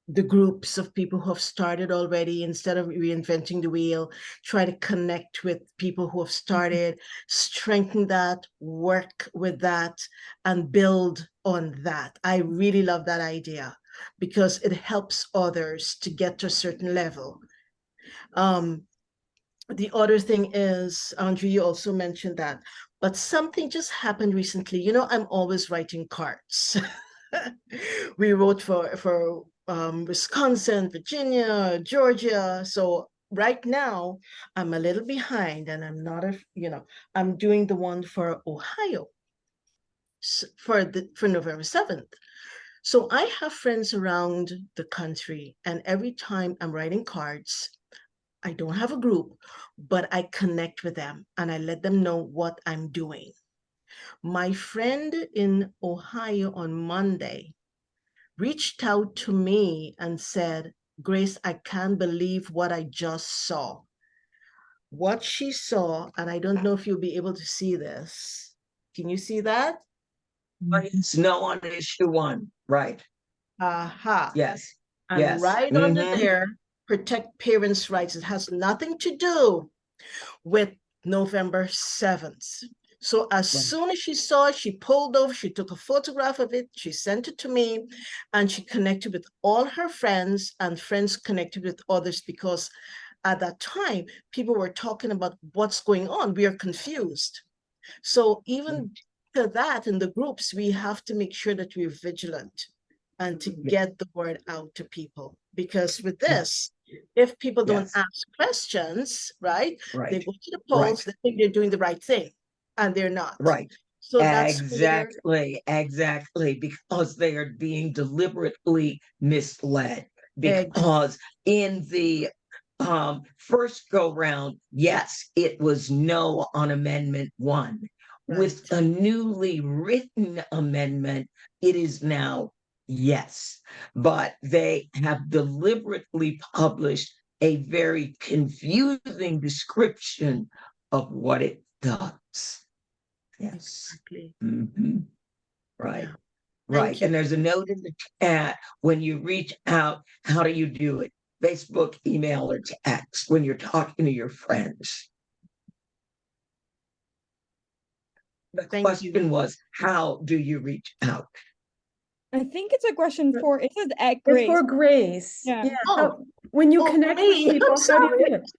the groups of people who have started already. Instead of reinventing the wheel, try to connect with people who have started, strengthen that, work with that, and build on that. I really love that idea because it helps others to get to a certain level. The other thing is, Andrew, you also mentioned that, but something just happened recently. You know, I'm always writing cards. We wrote for Wisconsin, Virginia, Georgia. So right now I'm a little behind and I'm not I'm doing the one for Ohio. for November 7th. So I have friends around the country, and every time I'm writing cards, I don't have a group, but I connect with them and I let them know what I'm doing. My friend in Ohio on Monday reached out to me and said, Grace, I can't believe what I just saw. What she saw, and I don't know if you'll be able to see this. Can you see that? Snow on issue 1, right? Aha. Yes, And yes. right under Mhm. there, protect parents' rights. It has nothing to do with November 7th. So as Right. soon as she saw it, she pulled over, she took a photograph of it, she sent it to me, and she connected with all her friends, and friends connected with others, because at that time, people were talking about what's going on. We are confused. So even to that, in the groups, we have to make sure that we're vigilant and to get the word out to people. Because with this, if people don't Yes. ask questions, right, they Right, go to the polls, they think they're doing the right thing, and they're not. right. So that's where, Exactly, because they are being deliberately misled. Because in the first go round, yes, it was no on Amendment 1. With right, a newly written amendment, it is now yes. But they have deliberately published a very confusing description of what it does. Yes. exactly. Mhm. Right. Yeah. Right. Thank you. And there's a note in the chat when you reach out, how do you do it? Facebook, email, or text when you're talking to your friends. The Thank you. question was, how do you reach out? I think it's a question for, it says at It's Grace. for Grace. Yeah. Yeah. Oh, When you oh, connect with me. I'm people, how do you sorry. do it?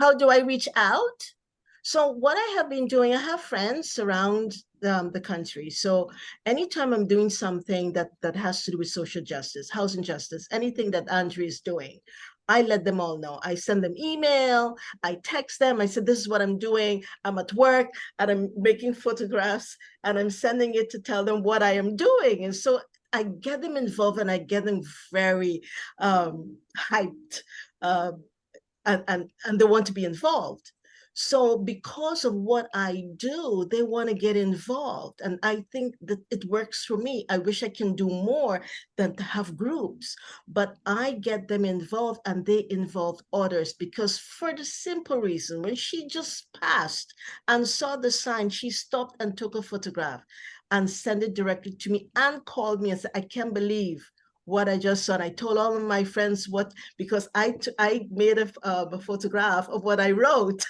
How do I reach out? So what I have been doing, I have friends around the country. So anytime I'm doing something that has to do with social justice, housing justice, anything that Andrea is doing, I let them all know. I send them email, I text them, I said, this is what I'm doing. I'm at work and I'm making photographs and I'm sending it to tell them what I am doing. And so I get them involved and I get them very hyped. And they want to be involved. So because of what I do, they want to get involved. And I think that it works for me. I wish I can do more than to have groups, but I get them involved and they involve others, because for the simple reason, when she just passed and saw the sign, she stopped and took a photograph and sent it directly to me and called me and said, I can't believe what I just saw. And I told all of my friends what, because I made a photograph of what I wrote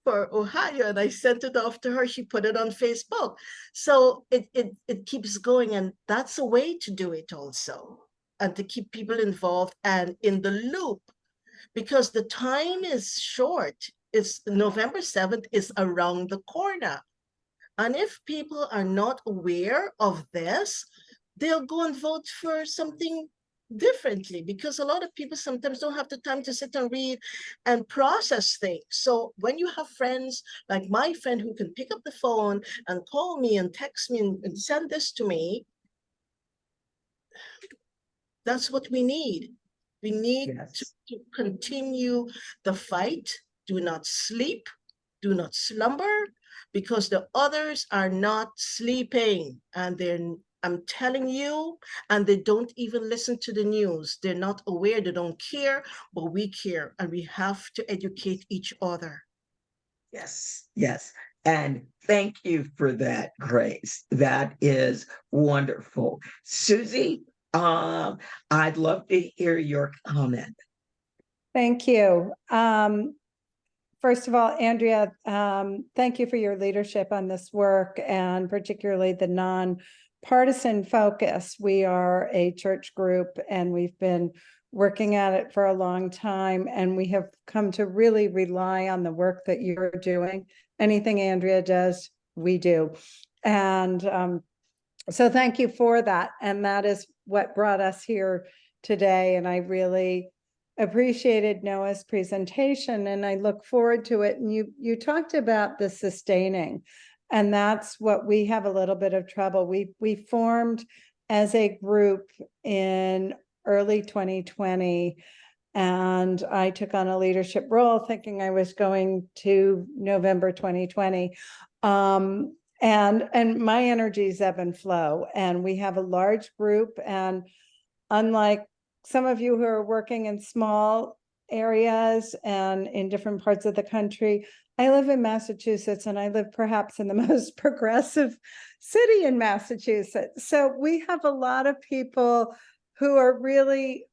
for Ohio, and I sent it off to her. She put it on Facebook. So it keeps going, and that's a way to do it also, and to keep people involved and in the loop, because the time is short. It's November 7th is around the corner. And if people are not aware of this, they'll go and vote for something differently, because a lot of people sometimes don't have the time to sit and read and process things. So when you have friends like my friend who can pick up the phone and call me and text me and send this to me, that's what we need. We need Yes. to continue the fight. Do not sleep, do not slumber, because the others are not sleeping, and I'm telling you, and they don't even listen to the news. They're not aware, they don't care, but we care, and we have to educate each other. Yes, yes. And thank you for that, Grace. That is wonderful. Susie, I'd love to hear your comment. Thank you. First of all, Andrea, thank you for your leadership on this work, and particularly the non-partisan focus. We are a church group and we've been working at it for a long time, and we have come to really rely on the work that you're doing. Anything Andrea does, we do. And so thank you for that. And that is what brought us here today. And I really appreciated Noah's presentation, and I look forward to it. And you talked about the sustaining. And that's what we have a little bit of trouble. We formed as a group in early 2020. And I took on a leadership role thinking I was going to November 2020. And my energies ebb and flow. And we have a large group. And unlike some of you who are working in small areas and in different parts of the country, I live in Massachusetts, and I live perhaps in the most progressive city in Massachusetts. So we have a lot of people who are really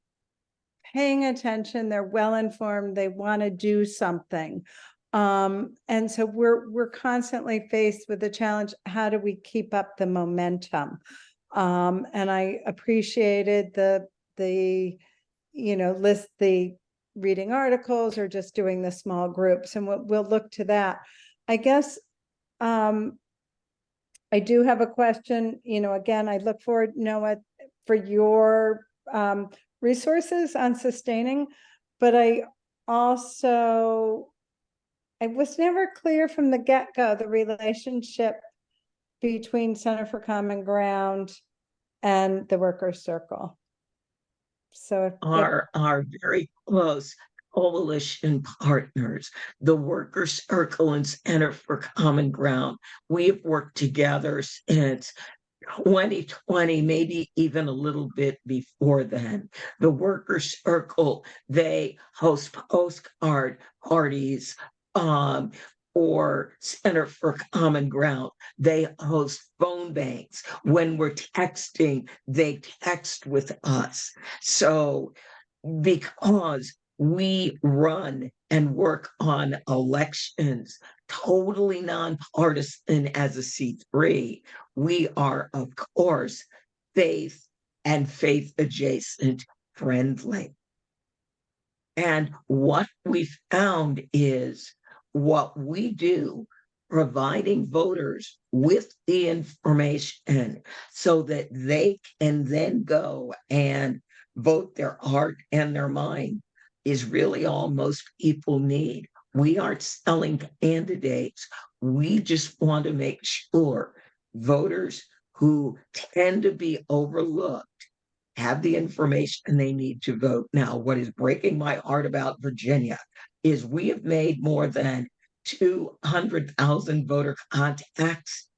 paying attention. They're well informed. They want to do something. And so we're constantly faced with the challenge: how do we keep up the momentum? And I appreciated the list, the reading articles or just doing the small groups, and we'll look to that. I guess I do have a question. Again, I look forward, Noah, for your resources on sustaining, but I was never clear from the get-go the relationship between Center for Common Ground and the Workers' Circle. So our very close coalition partners, the Workers' Circle and Center for Common Ground, we have worked together since 2020, maybe even a little bit before then. The Workers' Circle, they host postcard parties or Center for Common Ground. They host phone banks. When we're texting, they text with us. So because we run and work on elections totally nonpartisan as a C3, we are, of course, faith and faith adjacent friendly. And what we found is what we do, providing voters with the information so that they can then go and vote their heart and their mind, is really all most people need. We aren't selling candidates. We just want to make sure voters who tend to be overlooked have the information they need to vote. Now, what is breaking my heart about Virginia is we have made more than 200,000 voter contacts,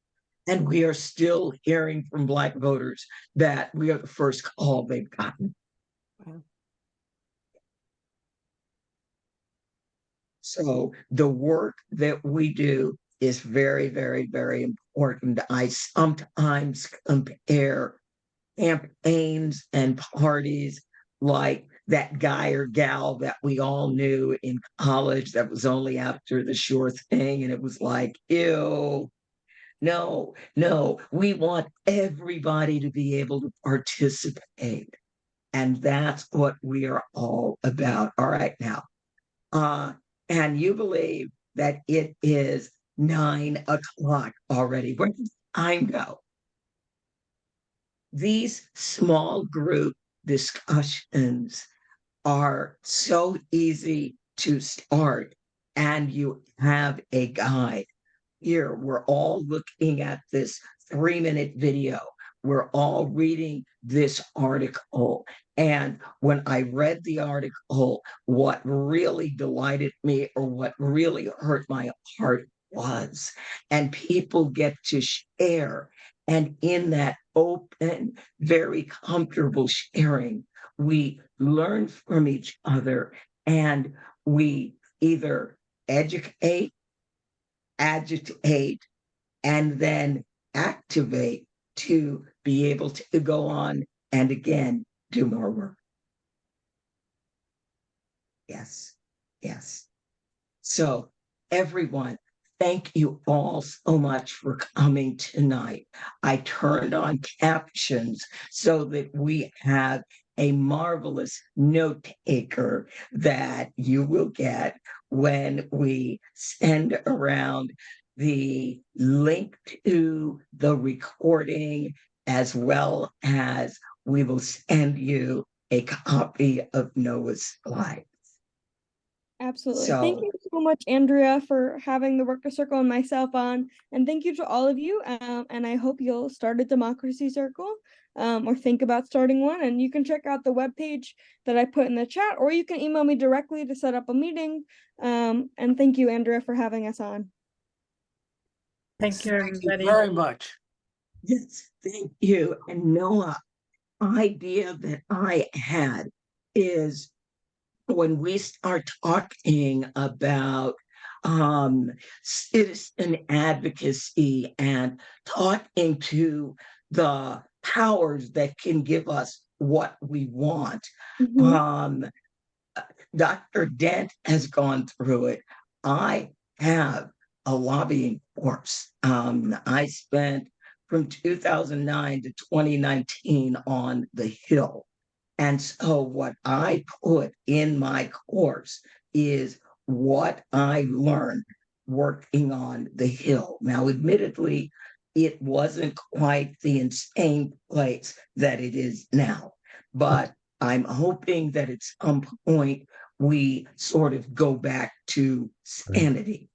and we are still hearing from Black voters that we are the first call they've gotten. Wow. So the work that we do is very, very, very important. I sometimes compare campaigns and parties like that guy or gal that we all knew in college that was only after the sure thing. And it was like, ew, no, we want everybody to be able to participate. And that's what we are all about. All right, now. And you believe that it is 9 o'clock already. Where does time go? These small group discussions are so easy to start, and you have a guide. Here, we're all looking at this 3-minute video. We're all reading this article. And when I read the article, what really delighted me, or what really hurt my heart, was, and people get to share. And in that open, very comfortable sharing, we learn from each other, and we either educate, agitate, and then activate to be able to go on and again do more work. Yes. So everyone, thank you all so much for coming tonight. I turned on captions so that we have a marvelous note taker that you will get when we send around the link to the recording, as well as we will send you a copy of Noah's slides. Absolutely. So- Thank you so much, Andrea, for having the Worker Circle and myself on. And thank you to all of you. And I hope you'll start a democracy circle or think about starting one. And you can check out the webpage that I put in the chat, or you can email me directly to set up a meeting. And thank you, Andrea, for having us on. Thank you, Thank you everybody. very much. Yes, thank you. And Noah, idea that I had is when we start talking about citizen advocacy and talking to the powers that can give us what we want. Mhm. Dr. Dent has gone through it. I have a lobbying course. I spent from 2009 to 2019 on the Hill. And so what I put in my course is what I learned working on the Hill. Now, admittedly, it wasn't quite the insane place that it is now, but I'm hoping that at some point we sort of go back to sanity.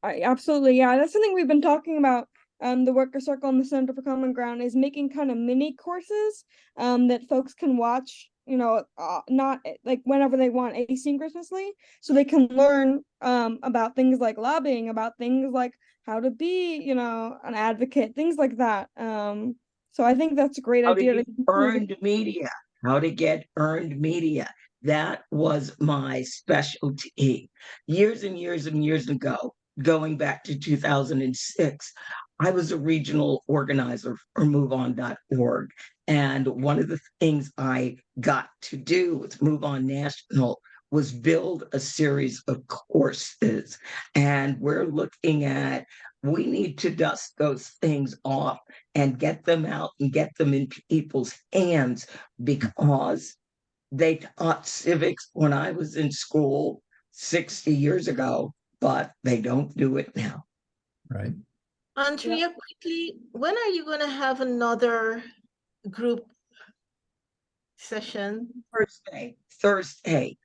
Absolutely, yeah. That's something we've been talking about. The Worker Circle and the Center for Common Ground is making kind of mini courses that folks can watch, not like whenever they want asynchronously, so they can learn about things like lobbying, about things like how to be, an advocate, things like that. So I think that's a great How to idea. get earned media, how to get earned media. That was my specialty. Years and years and years ago, going back to 2006, I was a regional organizer for MoveOn.org. And one of the things I got to do with Move On National was build a series of courses. And we're looking at, we need to dust those things off and get them out and get them in people's hands, because they taught civics when I was in school 60 years ago, but they don't do it now. Right. Andrea, quickly, when are you going to have another group session? Thursday.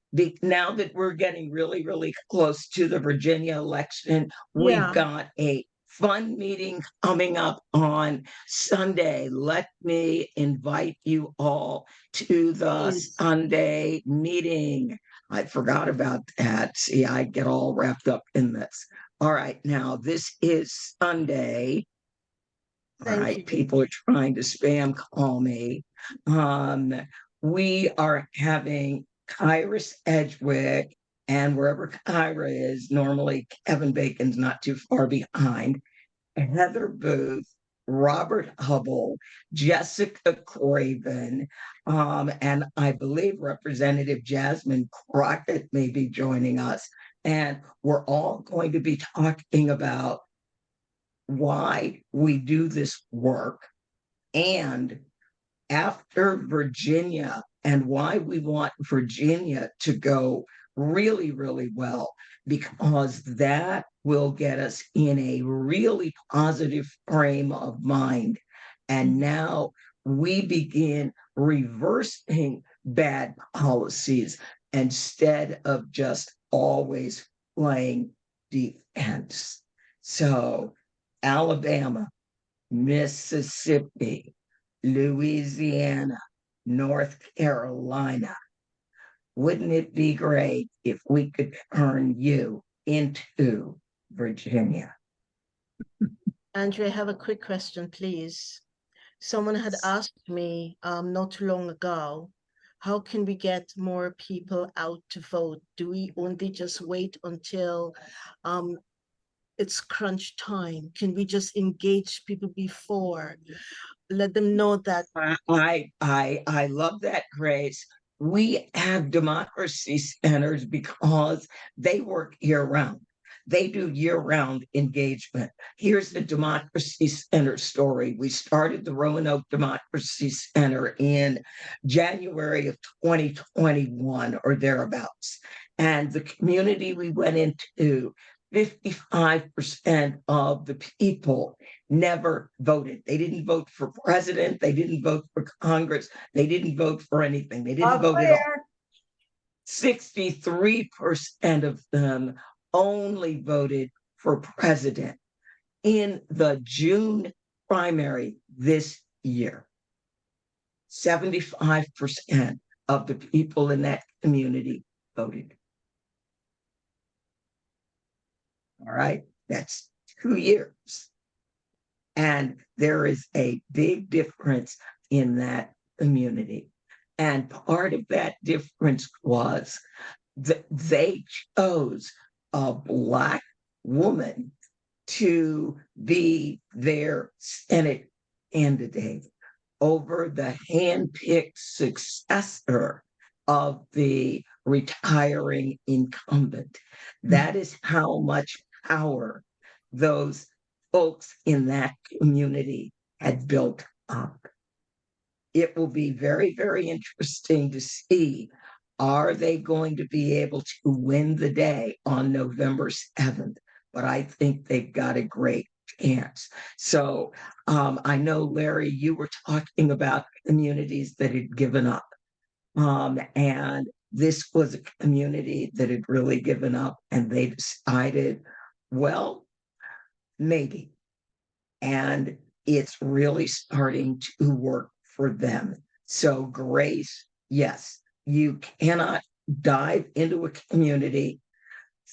Now that we're getting really, really close to the Virginia election, we've Yeah. got a fun meeting coming up on Sunday. Let me invite you all to the Please. Sunday meeting. I forgot about that. See, I get all wrapped up in this. All right, now this is Sunday. All Thank right, you. people are trying to spam call me. We are having Kyrus Edgewick, and wherever Kyra is, normally Kevin Bacon's not too far behind, Heather Booth, Robert Hubble, Jessica Craven, and I believe Representative Jasmine Crockett may be joining us. And we're all going to be talking about why we do this work, and after Virginia, and why we want Virginia to go really, really well, because that will get us in a really positive frame of mind. And now we begin reversing bad policies instead of just always playing defense. So Alabama, Mississippi, Louisiana, North Carolina. Wouldn't it be great if we could turn you into Virginia? Andrea, I have a quick question, please. Someone had asked me not too long ago, how can we get more people out to vote? Do we only just wait until it's crunch time? Can we just engage people before? Let them know that. I love that, Grace. We have democracy centers because they work year round. They do year-round engagement. Here's the Democracy Center story. We started the Roanoke Democracy Center in January of 2021 or thereabouts. And the community we went into, 55% of the people never voted. They didn't vote for president. They didn't vote for Congress. They didn't vote for anything. They didn't vote at all. 63% of them only voted for president in the June primary this year. 75% of the people in that community voted. All right, that's 2 years. And there is a big difference in that community. And part of that difference was that they chose a Black woman to be their Senate candidate over the handpicked successor of the retiring incumbent. That is how much power those folks in that community had built up. It will be very, very interesting to see, are they going to be able to win the day on November 7th? But I think they've got a great chance. So I know, Larry, you were talking about communities that had given up. And this was a community that had really given up, and they decided, well, maybe. And it's really starting to work for them. So, Grace, yes, you cannot dive into a community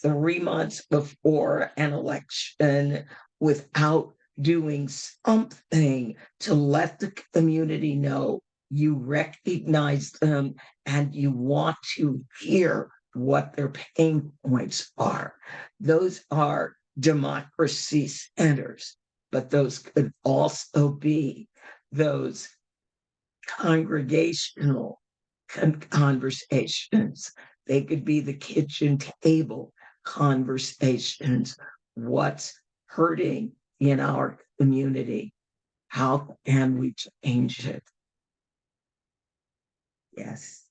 3 months before an election without doing something to let the community know you recognize them and you want to hear what their pain points are. Those are democracy centers, but those could also be those congregational conversations. They could be the kitchen table conversations. What's hurting in our community? How can we change it? Yes,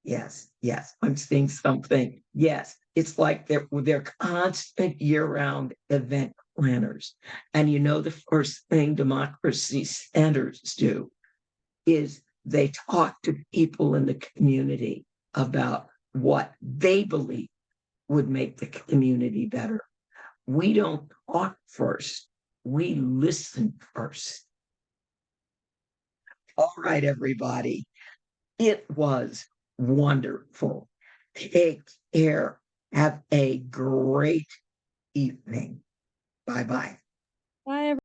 yes, yes. I'm seeing something. Yes, it's like they're constant year-round event planners. And you know, the first thing democracy centers do is they talk to people in the community about what they believe would make the community better. We don't talk first, we listen first. All right, everybody. It was wonderful. Take care. Have a great evening. Bye-bye. Bye, everyone.